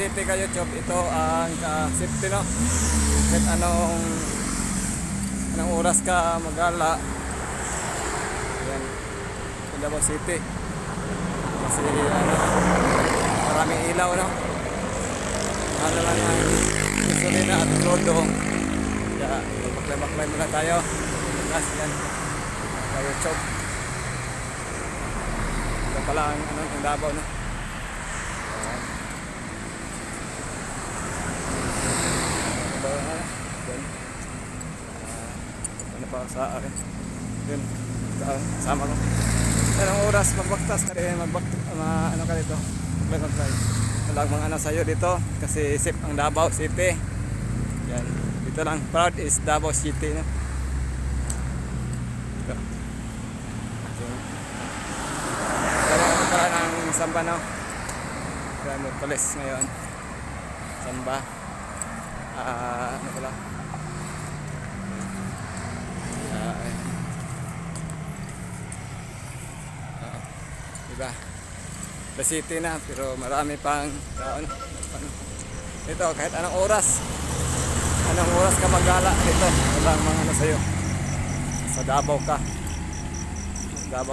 City ka YouTube, ito ang ka-safety no. Kahit anong oras ka magala. Yan. Sa Davao City. Kasi maraming ilaw no. Ano lang ang gasolina at rodo. Kaya maglay muna tayo. Bukas yan. Kaya YouTube. Ito pala ang Davao no. Ano pa sa akin yun sama ko anong oras magbaktas ka rin ano ka dito mag-try walang mga sa'yo dito kasi safe ang Davao City yan dito lang proud is Davao City no? Ito ano pala ng samba no kaya mo tulis ngayon samba ano pala diba the city na pero marami pang ito kahit anong oras ka magala dito walang mga sa'yo sa Davao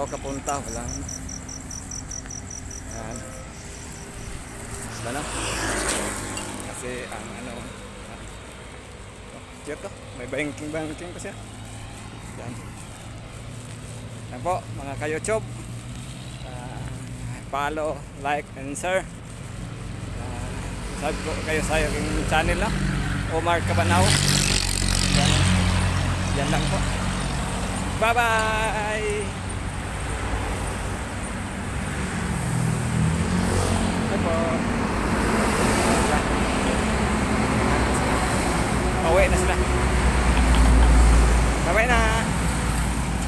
ka punta walang yan diba kasi ang cute to may banking pa siya yan po mga ka-YouTube follow, like, and share subscribe po kayo sa aking channel na Omar Cabanao yan lang po bye bye po pauwi na sila